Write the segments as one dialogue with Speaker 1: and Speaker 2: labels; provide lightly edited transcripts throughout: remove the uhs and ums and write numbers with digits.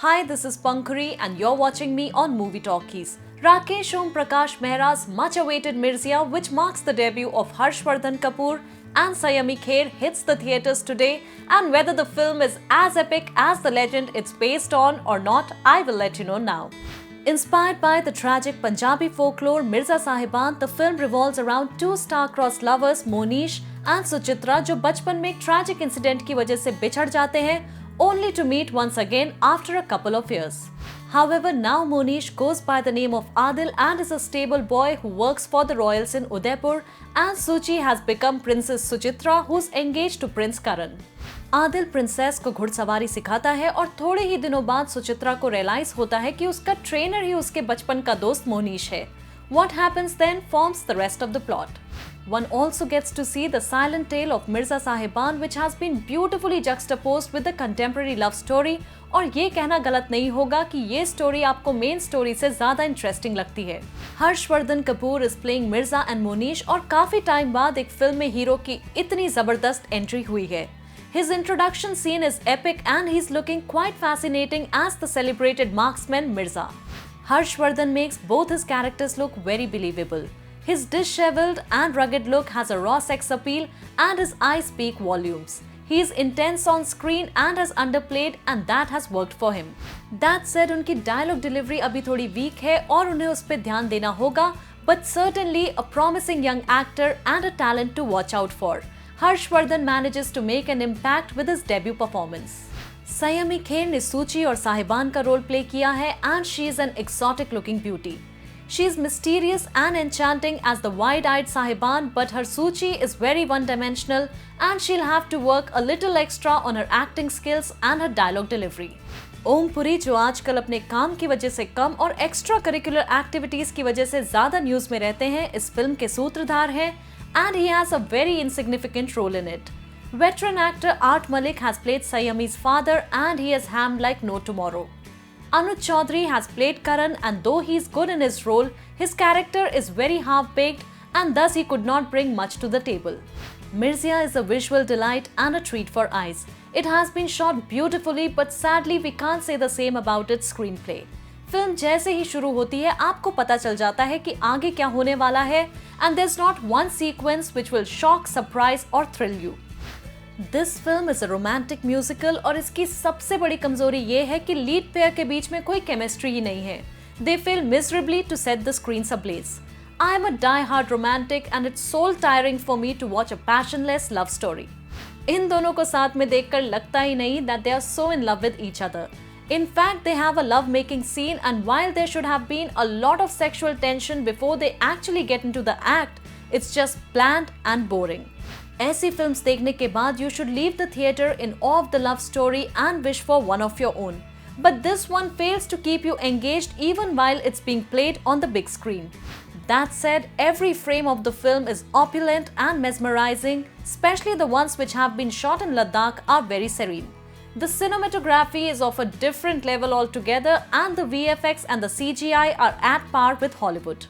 Speaker 1: Hi, this is Pankuri and you're watching me on Movie Talkies. Rakesh Om Prakash Mehra's much-awaited Mirzya, which marks the debut of Harshvardhan Kapoor and Sayami Kher, hits the theatres today, and whether the film is as epic as the legend it's based on or not, I will let you know now. Inspired by the tragic Punjabi folklore Mirza Sahiban, the film revolves around two star-crossed lovers Monish and Suchitra जो बचपन में एक tragic incident की वजह से बिछड़ जाते हैं, only to meet once again after a couple of years. However, now Monish goes by the name of Adil and is a stable boy who works for the royals in Udaipur, and Suchi has become Princess Suchitra, who's engaged to Prince Karan. Adil princess को घुड़सवारी सिखाता है और थोड़े ही दिनों बाद सुचित्रा को realise होता है कि उसका ट्रेनर ही उसके बचपन का दोस्त मोनीश है. What happens then forms the rest of the plot. One also gets to see the silent tale of Mirza Sahiban, which has been beautifully juxtaposed with the contemporary love story. और ये कहना गलत नहीं होगा कि ये स्टोरी आपको main story से ज्यादा इंटरेस्टिंग लगती है. Harshvardhan Kapoor is playing Mirza and Monish और काफी टाइम बाद एक फिल्म में हीरो की इतनी जबरदस्त एंट्री हुई है. His introduction scene is epic and he's looking quite fascinating as the celebrated marksman Mirza. Harshvardhan makes both his characters look very believable. His disheveled and rugged look has a raw sex appeal and his eyes speak volumes. He is intense on screen and has underplayed, and that has worked for him. That said, उनकी dialogue delivery अभी थोड़ी weak है और उन्हें उस पर ध्यान देना होगा, but certainly a promising young actor and a talent to watch out for. Harshvardhan manages to make an impact with his debut performance. Sayami Kher ने सूची और साहिबान का रोल प्ले किया है and she is an exotic looking beauty. She is mysterious and enchanting as the wide-eyed Sahiban, but her Suchi is very one-dimensional and she'll have to work a little extra on her acting skills and her dialogue delivery. Om Puri जो आजकल अपने काम की वजह से कम और extra curricular activities की वजह से ज्यादा न्यूज में रहते हैं, इस फिल्म के सूत्रधार हैं and he has a very insignificant role in it. Veteran actor Art Malik has played Sayami's father and he is hammed like no tomorrow. Anuj Chaudhary has played Karan, and though he is good in his role, his character is very half-baked and thus he could not bring much to the table. Mirzya is a visual delight and a treat for eyes. It has been shot beautifully, but sadly we can't say the same about its screenplay. Film जैसे ही शुरू होती है आपको पता चल जाता है कि आगे क्या होने वाला है, and there's not one sequence which will shock, surprise or thrill you. This film is a romantic musical और इसकी सबसे बड़ी कमजोरी ये है कि लीड पेयर के बीच में कोई केमिस्ट्री ही नहीं है. They fail miserably to set the screens ablaze. I am a die-hard romantic and it's soul-tiring for me to watch a passionless love story. इन दोनों को साथ में देखकर लगता ही नहीं that they are so in love with each other. In fact, they have a love-making scene, and while there should have been a lot of sexual tension before they actually get into the act, it's just bland and boring. ऐसी films देखने के बाद you should leave the theatre in awe of the love story and wish for one of your own. But this one fails to keep you engaged even while it's being played on the big screen. That said, every frame of the film is opulent and mesmerizing, especially the ones which have been shot in Ladakh are very serene. The cinematography is of a different level altogether and the VFX and the CGI are at par with Hollywood.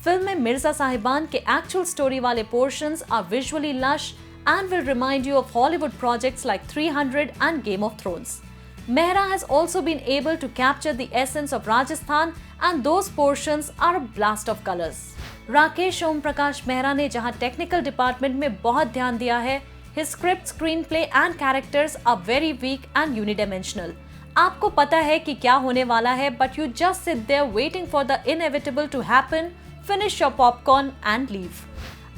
Speaker 1: Film में मिर्जा साहिबान के actual story वाले portions are visually lush and will remind you of Hollywood projects like 300 and Game of Thrones. Mehra has also been able to capture the essence of Rajasthan and those portions are a blast of colors. Rakesh Om Prakash Mehra ने जहां technical department में बहुत ध्यान दिया है, his script, screenplay and characters are very weak and unidimensional. आपको पता है कि क्या होने वाला है, but you just sit there waiting for the inevitable to happen, finish your popcorn and leave.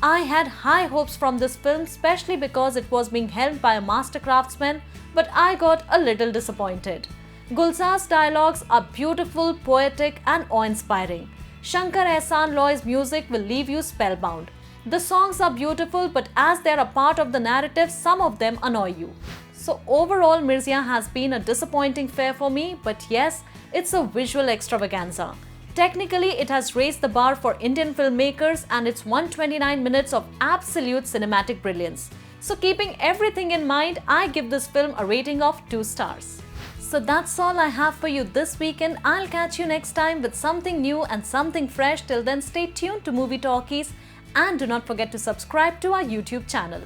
Speaker 1: I had high hopes from this film, especially because it was being helmed by a master craftsman, but I got a little disappointed. Gulzar's dialogues are beautiful, poetic and awe-inspiring. Shankar Ehsaan Loy's music will leave you spellbound. The songs are beautiful, but as they are a part of the narrative, some of them annoy you. So overall, Mirzya has been a disappointing fare for me, but yes, it's a visual extravaganza. Technically, it has raised the bar for Indian filmmakers and it's 129 minutes of absolute cinematic brilliance. So keeping everything in mind, I give this film a rating of 2 stars. So that's all I have for you this weekend. I'll catch you next time with something new and something fresh. Till then, stay tuned to Movie Talkies and do not forget to subscribe to our YouTube channel.